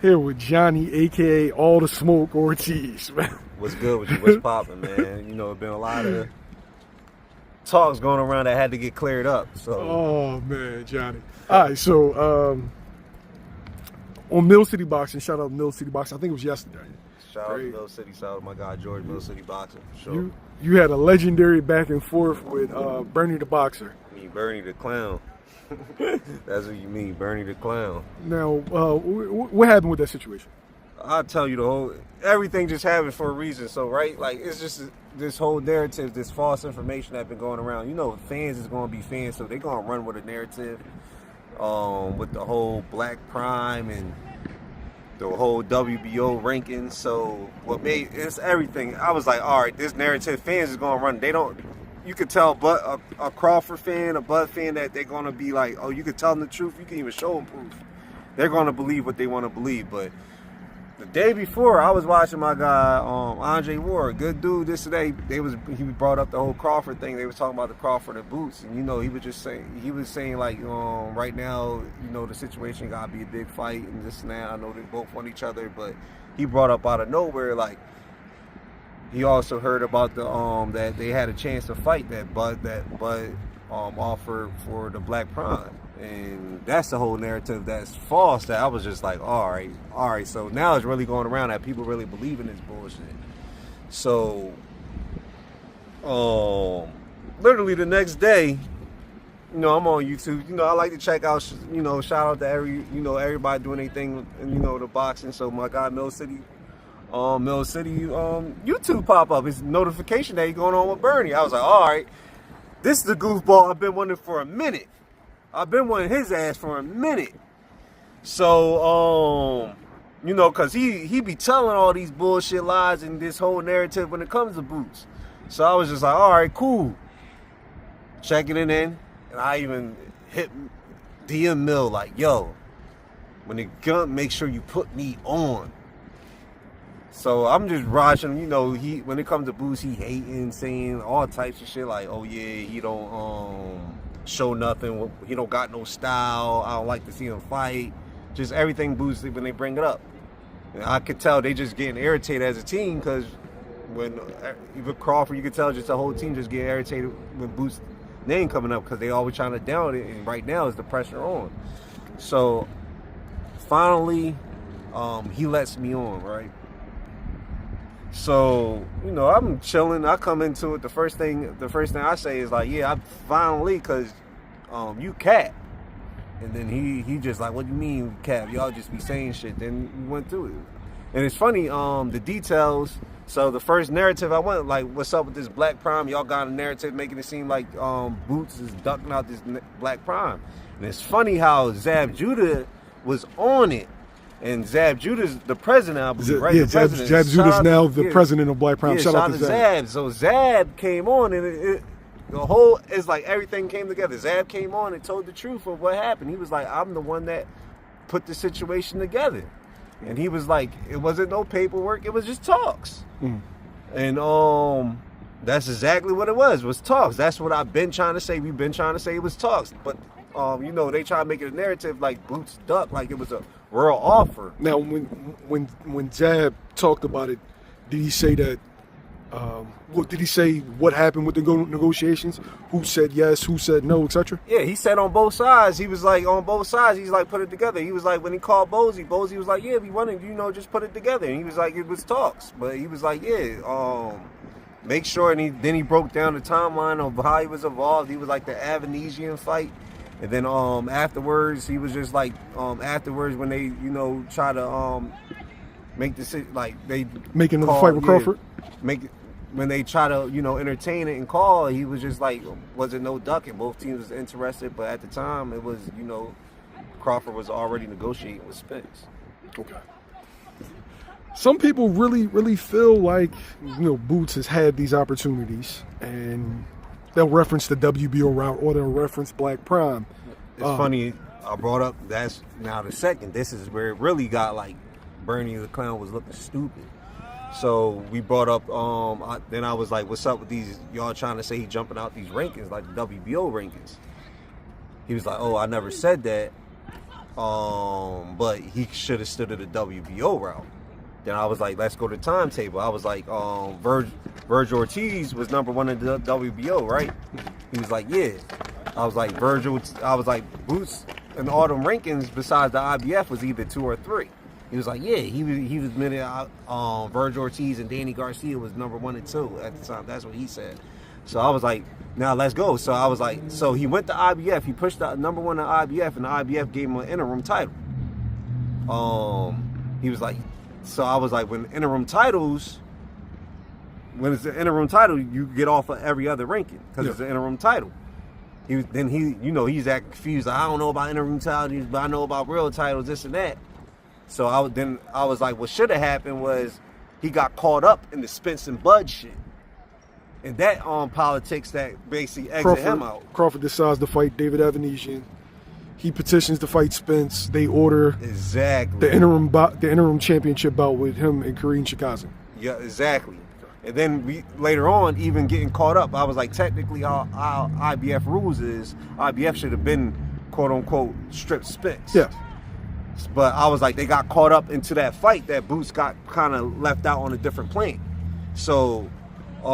Here with Johnny, a.k.a. All the Smoke Ortiz, man. What's good with you? What's poppin', man? You know, it's been a lot of talks going around that had to get cleared up. So. Oh, man, Johnny. All right, so on Millcity Boxing, shout out Millcity Boxing. I think it was yesterday. Shout out to Millcity, shout out to my guy George, Millcity Boxing. Sure. You had a legendary back and forth with Bernie the Boxer. I mean, Bernie the Clown. That's what you mean, Bernie the Clown. Now, what happened with that situation? I'll tell you everything just happened for a reason. So, right, like, it's just this whole narrative, this false information that's been going around. You know, fans is going to be fans, so they're going to run with a narrative with the whole Black Prime and the whole WBO ranking. So, it's everything. I was like, all right, this narrative, fans is going to run. They don't. You could tell a Crawford fan, a Bud fan, that they're going to be like, oh, you could tell them the truth. You can even show them proof. They're going to believe what they want to believe. But the day before, I was watching my guy, Andre Ward, good dude, this today. He brought up the whole Crawford thing. They was talking about the Crawford and Boots. And, you know, he was saying like, right now, you know, the situation got to be a big fight and this and that. I know they both want each other. But he brought up out of nowhere, like, he also heard about the that they had a chance to fight that Bud offered for the Black Prime, and that's the whole narrative that's false. That I was just like, all right. So now it's really going around that people really believe in this bullshit. So, literally the next day, you know, I'm on YouTube. You know, I like to check out. You know, shout out to everybody doing anything. You know, the boxing. So my guy Millcity. YouTube pop up. It's notification that he's going on with Bernie. I was like, all right, this is the goofball I've been wanting for a minute. I've been wanting his ass for a minute. So, you know, cause he be telling all these bullshit lies and this whole narrative when it comes to Boots. So I was just like, all right, cool. Checking it in, and I even hit DM Mill like, yo, when it gun, make sure you put me on. So I'm just watching, you know, when it comes to Boots, he hating, saying all types of shit like, oh yeah, he don't show nothing, he don't got no style, I don't like to see him fight, just everything Boots when they bring it up. And I could tell they just getting irritated as a team, because when even Crawford, you could tell just the whole team just getting irritated when Boots' name coming up, because they always trying to down it, and right now is the pressure on. So finally, he lets me on, right? So, you know, I'm chilling. I come into it. The first thing I say is like, yeah, I finally, because you cap. And then he just like, what do you mean cap? Y'all just be saying shit. Then we went through it. And it's funny, the details. So the first narrative I went like, what's up with this Black Prime? Y'all got a narrative making it seem like Boots is ducking out this Black Prime. And it's funny how Zab Judah was on it. And Zab Judah's the president, I believe, right? Yeah, Zab Judah's now the president of Black Prime. Yeah, shout out to Zab. So Zab came on, and it's like everything came together. Zab came on and told the truth of what happened. He was like, I'm the one that put the situation together. And he was like, it wasn't no paperwork, it was just talks. And that's exactly what it was talks. That's what I've been trying to say. We've been trying to say it was talks. But you know, they try to make it a narrative like Boots duck, like it was a real offer. Now, when Zab talked about it, did he say that? What did he say? What happened with the negotiations? Who said yes? Who said no? Etc. Yeah, he said on both sides. He was like on both sides. He's like put it together. He was like when he called Bozy was like, yeah, we wanted, you know, just put it together. And he was like, it was talks, but he was like, yeah, make sure. And then he broke down the timeline of how he was involved. He was like the Avanesian fight. And then afterwards, he was just like, afterwards when they, you know, try to make the, like, they... Making the fight with Crawford? When they try to, you know, entertain it and call, he was just like, wasn't no ducking. Both teams was interested, but at the time, it was, you know, Crawford was already negotiating with Spence. Okay. Some people really feel like, you know, Boots has had these opportunities, and they'll reference the WBO route or they'll reference Black Prime. It's funny, I brought up, that's now the second. This is where it really got like Bernie the Clown was looking stupid. So we brought up, then I was like, what's up with these, y'all trying to say he jumping out these rankings, like the WBO rankings. He was like, oh, I never said that. But he should have stood at the WBO route. Then I was like, let's go to timetable. I was like, Virgil Ortiz was number 1 in the WBO, right? He was like, yeah. I was like, Boots in all them rankings besides the IBF was either 2 or 3. He was like, yeah, he was Virgil Ortiz and Danny Garcia was number 1 and 2 at the time. That's what he said. So I was like, now let's go. So I was like, so he went to IBF. He pushed the number 1 in IBF, and the IBF gave him an interim title. He was like, so I was like, when it's an interim title, you get off of every other ranking because it's an interim title. He's acting confused. Like, I don't know about interim titles, but I know about real titles, this and that. So I was like, what should have happened was he got caught up in the Spence and Bud shit. And that politics that basically exit him out. Crawford decides to fight David Avanesian. He petitions to fight Spence. They order the interim championship bout with him and Kareem Shikazan. Yeah, exactly. And then later on, even getting caught up, I was like, technically, how IBF rules is IBF should have been quote unquote stripped Spence. Yeah. But I was like, they got caught up into that fight that Boots got kind of left out on a different plane. So, I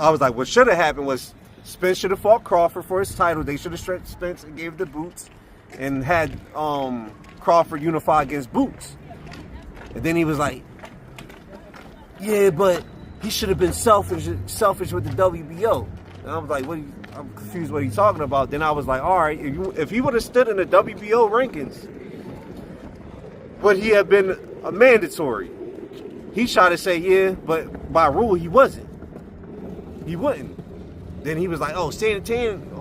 was like, what should have happened was Spence should have fought Crawford for his title. They should have stripped Spence and gave it to Boots and had Crawford unify against Boots. And then he was like, yeah, but he should have been selfish with the WBO. And I was like, I'm confused what he's talking about. Then I was like, all right, if he would have stood in the WBO rankings, would he have been a mandatory? He tried to say, yeah, but by rule, he wasn't. He wouldn't. Then he was like, oh, Santillan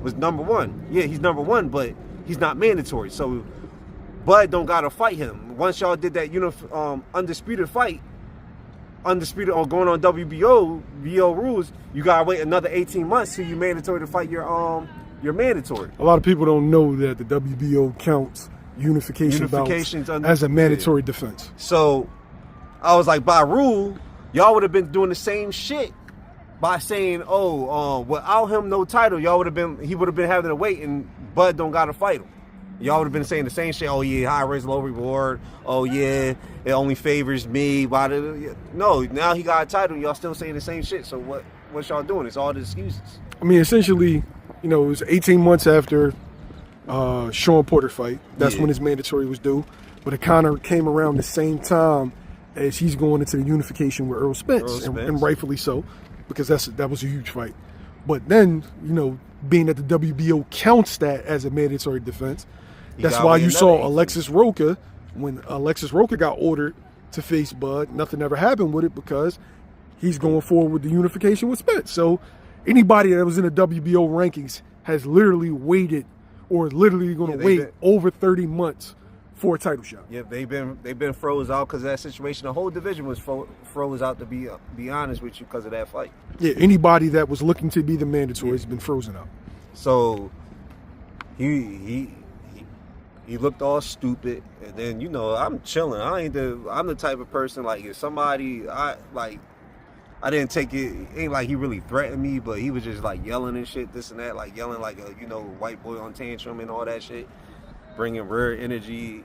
was number 1. Yeah, he's number 1, but he's not mandatory. So Bud don't got to fight him. Once y'all did that undisputed fight, undisputed or going on WBO rules, you got to wait another 18 months till you mandatory to fight your mandatory. A lot of people don't know that the WBO counts unification bouts as a mandatory defense. So I was like, by rule, y'all would have been doing the same shit by saying, without him no title, he would have been having to wait and Bud don't got to fight him. Y'all would have been saying the same shit. Oh yeah, high risk, low reward. Oh yeah, it only favors me. No, now he got a title. Y'all still saying the same shit. So what y'all doing? It's all the excuses. I mean, essentially, it was 18 months after Sean Porter fight. That's when his mandatory was due. But it kind of came around the same time as he's going into the unification with Earl Spence. And rightfully so, because that was a huge fight. But then, being that the WBO counts that as a mandatory defense, that's why you saw Alexis Roca, when Alexis Roca got ordered to face Bud, nothing ever happened with it because he's going forward with the unification with Spence. So anybody that was in the WBO rankings has literally waited or literally going to wait over 30 months for a title shot. Yeah, they've been froze out because of that situation. The whole division was froze out, to be honest with you, because of that fight. Yeah, anybody that was looking to be the mandatory has been frozen out. So he looked all stupid, and then I'm chilling. I'm the type of person, like, if somebody I didn't take it. Ain't like he really threatened me, but he was just like yelling and shit, this and that, like yelling like a white boy on tantrum and all that shit, bringing rare energy.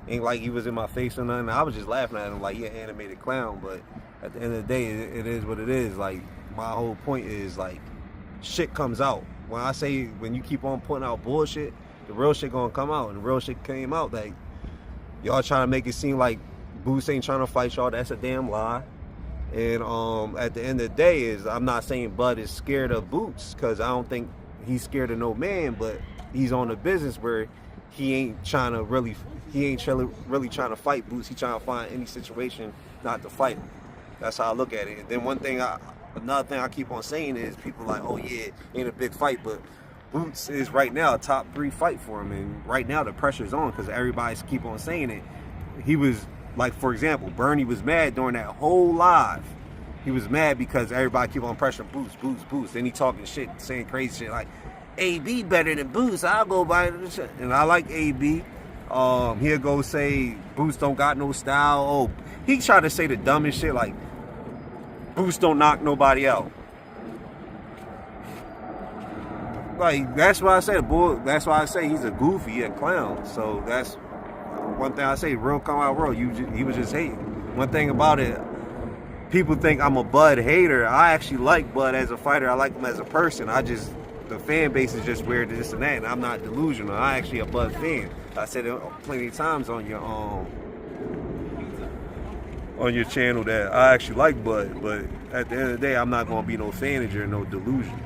Ain't like he was in my face or nothing. I was just laughing at him like he an animated clown. But at the end of the day, it is what it is. Like, my whole point is, like, shit comes out. When you keep on putting out bullshit, the real shit gonna come out, and the real shit came out. Like, y'all trying to make it seem like Boots ain't trying to fight y'all. That's a damn lie. And at the end of the day, I'm not saying Bud is scared of Boots, because I don't think he's scared of no man, but he's on a business where he ain't really trying to fight Boots. He trying to find any situation not to fight him. That's how I look at it. And then another thing I keep on saying is, people like, oh yeah, ain't a big fight, but Boots is right now a top 3 fight for him, and right now the pressure's on because everybody's keep on saying it. He was, like, for example, Bernie was mad during that whole live. He was mad because everybody keep on pressuring Boots. Then he talking shit, saying crazy shit like, AB better than Boots. I'll go buy it. And I like AB. He'll go say Boots don't got no style. Oh, he tried to say the dumbest shit like Boots don't knock nobody out. like that's why I say the bull. That's why I say he's a goofy, a clown. So that's one thing I say. Real come out real. He was just hating. One thing about it, people think I'm a Bud hater. I actually like Bud as a fighter. I like him as a person. The fan base is just weird, this and that, and I'm not delusional. I actually a Bud fan. I said it plenty of times on your channel that I actually like Bud, but at the end of the day, I'm not gonna be no fan of or no delusion.